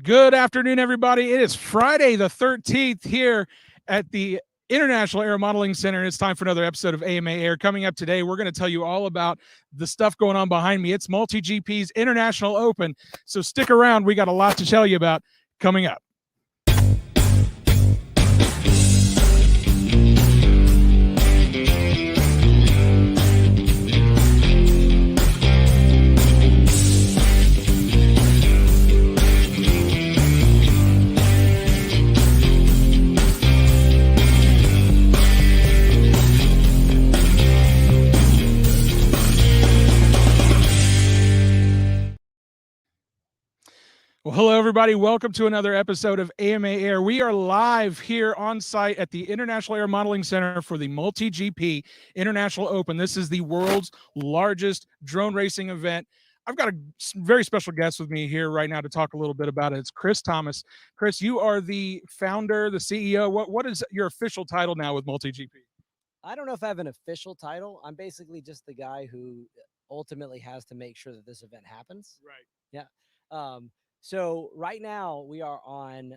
Good afternoon, everybody. It is Friday the 13th here at the International Air Modeling Center. It's time for another episode of AMA Air. Coming up today, we're going to tell you all about the stuff going on behind me. It's MultiGP's International Open. So stick around. We got a lot to tell you about coming up. Well, hello, everybody. Welcome to another episode of AMA Air. We are live here on site at the International Air Modeling Center for the MultiGP International Open. This is the world's largest drone racing event. I've got a very special guest with me here right now to talk a little bit about it. It's Chris Thomas. Chris, you are the founder, the CEO. What is your official title now with MultiGP? I don't know if I have an official title. I'm basically just the guy who ultimately has to make sure that this event happens. Right. Yeah. So right now we are on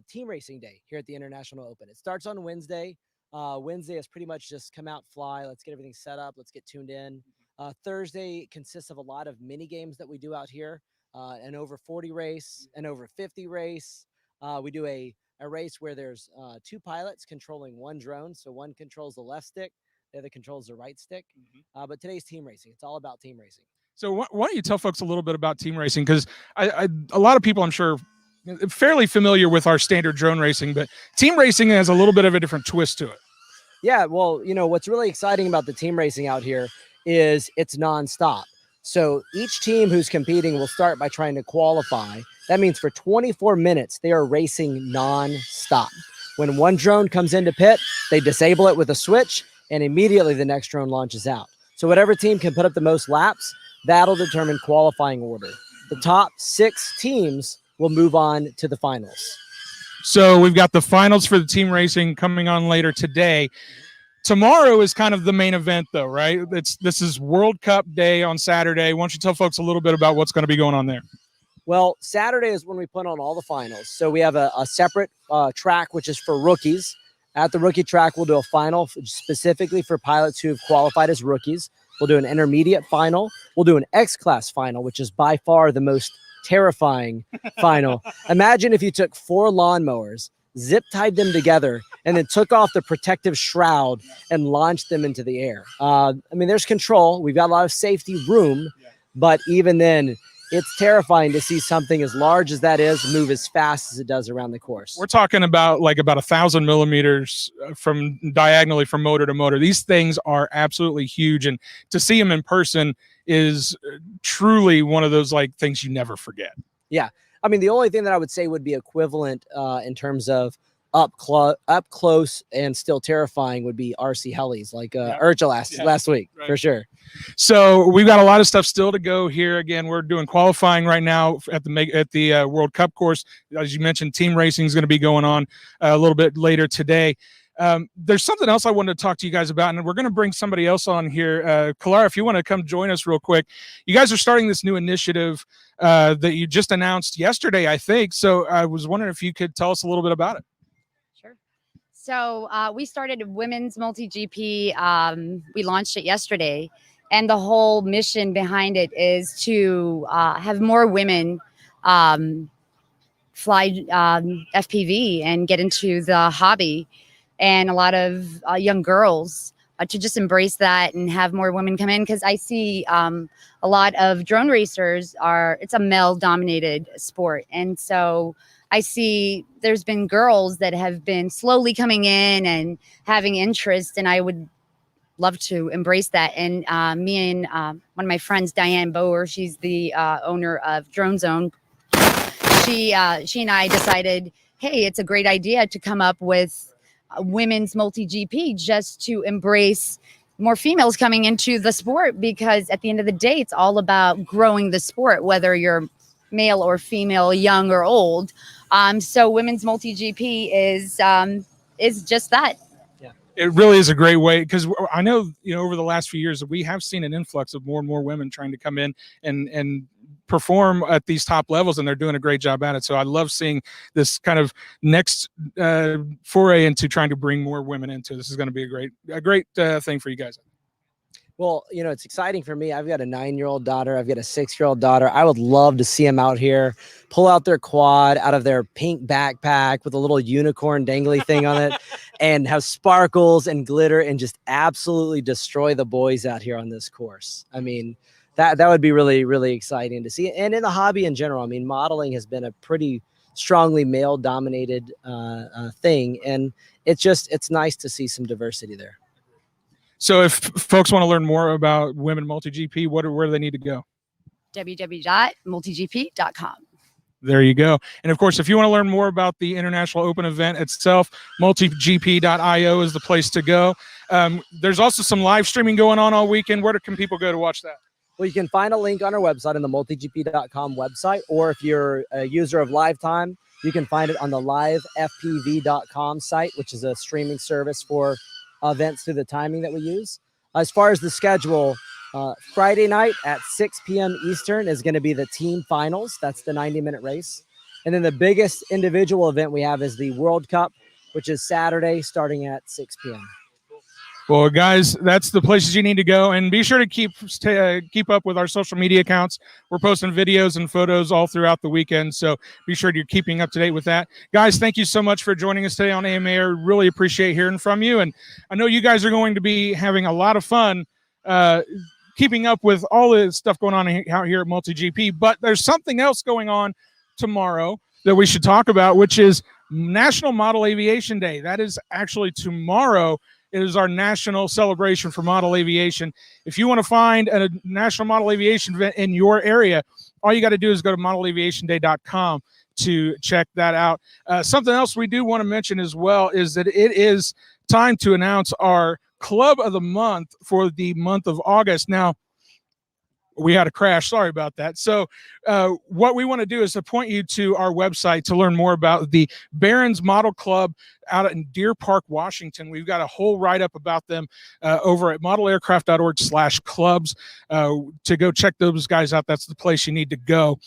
team racing day here at the International Open. It starts on Wednesday. Wednesday is pretty much just come out, fly. Let's get everything set up. Let's get tuned in. Thursday consists of a lot of mini games that we do out here. An over 40 race, an over 50 race. We do a race where there's two pilots controlling one drone. So one controls the left stick, the other controls the right stick. But today's team racing. It's all about team racing. So why don't you tell folks a little bit about team racing? Because a lot of people, I'm sure, fairly familiar with our standard drone racing, but team racing has a little bit of a different twist to it. Yeah, well, what's really exciting about the team racing out here is it's nonstop. So each team who's competing will start by trying to qualify. That means for 24 minutes, they are racing nonstop. When one drone comes into pit, they disable it with a switch, and immediately the next drone launches out. So whatever team can put up the most laps, that'll determine qualifying order. The top 6 teams will move on to the finals. So we've got the finals for the team racing coming on later today. Tomorrow is kind of the main event, though, right? This is World Cup Day on Saturday. Why don't you tell folks a little bit about what's going to be going on there? Well, Saturday is when we put on all the finals. So we have a separate track, which is for rookies. At the rookie track, we'll do a final specifically for pilots who have qualified as rookies. We'll do an intermediate final. We'll do an X-Class final, which is by far the most terrifying final. Imagine if you took 4 lawnmowers, zip-tied them together, and then took off the protective shroud and launched them into the air. There's control. We've got a lot of safety room, but even then, it's terrifying to see something as large as that is move as fast as it does around the course. We're talking about about 1,000 millimeters from diagonally from motor to motor. These things are absolutely huge, and to see them in person is truly one of those things you never forget. Yeah, the only thing that I would say would be equivalent in terms of up close and still terrifying would be RC helis like Urcha last week, right. For sure. So we've got a lot of stuff still to go here. Again, we're doing qualifying right now at the World Cup course. As you mentioned, team racing is going to be going on a little bit later today. There's something else I wanted to talk to you guys about, and we're going to bring somebody else on here. Kelara, if you want to come join us real quick. You guys are starting this new initiative that you just announced yesterday, I think. So I was wondering if you could tell us a little bit about it. So we started Women's MultiGP. We launched it yesterday, and the whole mission behind it is to have more women fly FPV and get into the hobby, and a lot of young girls to just embrace that and have more women come in, because I see a lot of drone racers it's a male-dominated sport, and so I see there's been girls that have been slowly coming in and having interest, and I would love to embrace that. And me and one of my friends, Diane Bower, she's the owner of Drone Zone. She and I decided, hey, it's a great idea to come up with Women's MultiGP just to embrace more females coming into the sport, because at the end of the day, it's all about growing the sport, whether you're male or female, young or old. So Women's MultiGP is just that. Yeah, it really is a great way, because I know, over the last few years we have seen an influx of more and more women trying to come in and perform at these top levels, and they're doing a great job at it. So I love seeing this kind of next foray into trying to bring more women into this. Is going to be a great thing for you guys. Well, it's exciting for me. I've got a 9-year-old daughter. I've got a 6-year-old daughter. I would love to see them out here, pull out their quad out of their pink backpack with a little unicorn dangly thing on it and have sparkles and glitter and just absolutely destroy the boys out here on this course. I mean, that would be really, really exciting to see. And in the hobby in general, I mean, modeling has been a pretty strongly male dominated thing. And it's nice to see some diversity there. So if folks want to learn more about women MultiGP, where do they need to go? www.multigp.com. There you go. And of course, if you want to learn more about the International Open event itself, MultiGP.io is the place to go. There's also some live streaming going on all weekend. Where can people go to watch that? Well, you can find a link on our website, on the multigp.com website, or if you're a user of Lifetime, you can find it on the livefpv.com site, which is a streaming service for events through the timing that we use. As far as the schedule, Friday night at 6 p.m. Eastern is going to be the team finals. That's the 90-minute race. And then the biggest individual event we have is the World Cup, which is Saturday starting at 6 p.m. Well, guys, that's the places you need to go, and be sure to keep up with our social media accounts. We're posting videos and photos all throughout the weekend, so be sure you're keeping up to date with that. Guys, thank you so much for joining us today on AMA. I really appreciate hearing from you, and I know you guys are going to be having a lot of fun keeping up with all the stuff going on out here at MultiGP. But there's something else going on tomorrow that we should talk about, which is National Model Aviation Day. That is actually tomorrow. It is our national celebration for model aviation. If you want to find a National Model Aviation event in your area, all you got to do is go to modelaviationday.com to check that out. Something else we do want to mention as well is that it is time to announce our Club of the Month for the month of August. Now, we had a crash. Sorry about that. So what we want to do is to point you to our website to learn more about the Barron's Model Club out in Deer Park, Washington. We've got a whole write-up about them over at modelaircraft.org/clubs to go check those guys out. That's the place you need to go.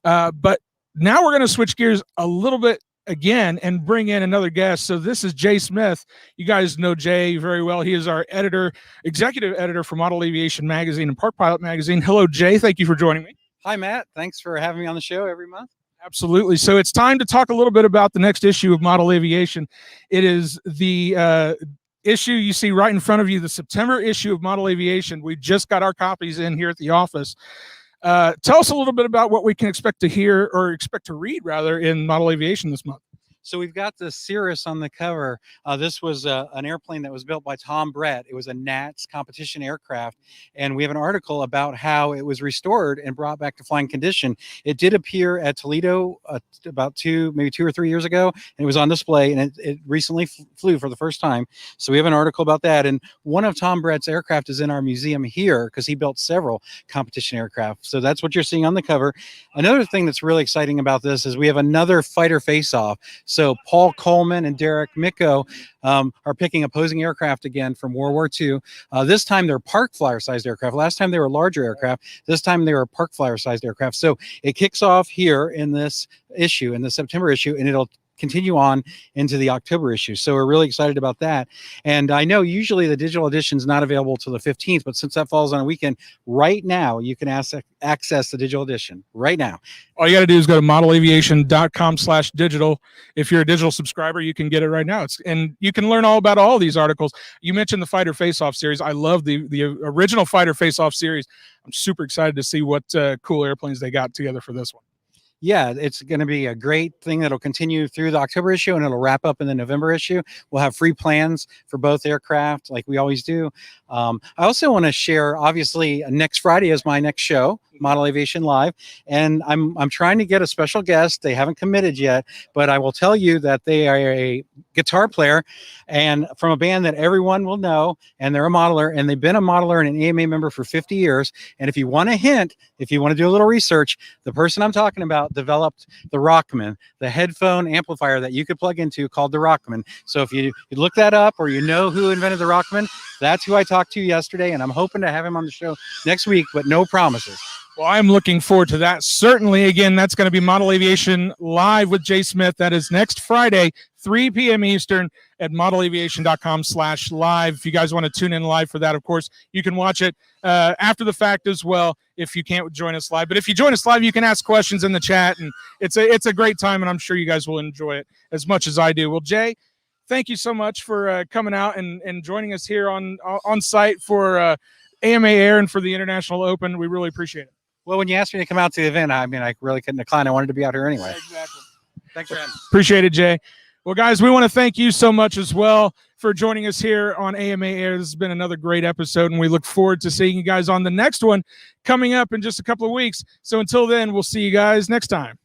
But now we're going to switch gears a little bit again and bring in another guest. So this is Jay Smith. You guys know Jay very well. He is our executive editor for Model Aviation Magazine and Park Pilot Magazine. Hello, Jay. Thank you for joining me. Hi, Matt. Thanks for having me on the show every month. Absolutely. So it's time to talk a little bit about the next issue of Model Aviation. It is the issue you see right in front of you, the September issue of Model Aviation. We just got our copies in here at the office. Tell us a little bit about what we can expect to hear, or expect to read rather, in Model Aviation this month. So we've got the Cirrus on the cover. This was an airplane that was built by Tom Brett. It was a NATS competition aircraft. And we have an article about how it was restored and brought back to flying condition. It did appear at Toledo about maybe 2 or 3 years ago, and it was on display, and it recently flew for the first time. So we have an article about that. And one of Tom Brett's aircraft is in our museum here because he built several competition aircraft. So that's what you're seeing on the cover. Another thing that's really exciting about this is we have another fighter face-off. So Paul Coleman and Derek Micco are picking opposing aircraft again from World War II. This time they're park flyer-sized aircraft. Last time they were larger aircraft. This time they were park flyer-sized aircraft. So it kicks off here in this issue, in the September issue, and it'll continue on into the October issue. So we're really excited about that. And I know usually the digital edition is not available till the 15th, but since that falls on a weekend, right now you can access the digital edition right now. All you got to do is go to modelaviation.com/digital. If you're a digital subscriber, you can get it right now. And you can learn all about all these articles. You mentioned the Fighter Face-Off series. I love the original Fighter Face-Off series. I'm super excited to see what cool airplanes they got together for this one. Yeah, it's going to be a great thing that'll continue through the October issue, and it'll wrap up in the November issue. We'll have free plans for both aircraft like we always do. I also want to share, obviously, next Friday is my next show, Model Aviation Live, and I'm trying to get a special guest. They haven't committed yet, but I will tell you that they are a guitar player and from a band that everyone will know, and they're a modeler, and they've been a modeler and an AMA member for 50 years. And if you want a hint, if you want to do a little research, the person I'm talking about developed the Rockman, the headphone amplifier that you could plug into, called the Rockman. So if you look that up, or you know who invented the Rockman, That's who I talked to yesterday, and I'm hoping to have him on the show next week, but no promises. Well, I'm looking forward to that. Certainly, again, that's going to be Model Aviation Live with Jay Smith. That is next Friday, 3 p.m. Eastern at modelaviation.com/live. If you guys want to tune in live for that, of course, you can watch it after the fact as well if you can't join us live. But if you join us live, you can ask questions in the chat, and it's a great time, and I'm sure you guys will enjoy it as much as I do. Well, Jay, thank you so much for coming out and joining us here on site for AMA Air and for the International Open. We really appreciate it. Well, when you asked me to come out to the event, I mean, I really couldn't decline. I wanted to be out here anyway. Exactly. Thanks for having me. Appreciate it, Jay. Well, guys, we want to thank you so much as well for joining us here on AMA Air. This has been another great episode, and we look forward to seeing you guys on the next one coming up in just a couple of weeks. So until then, we'll see you guys next time.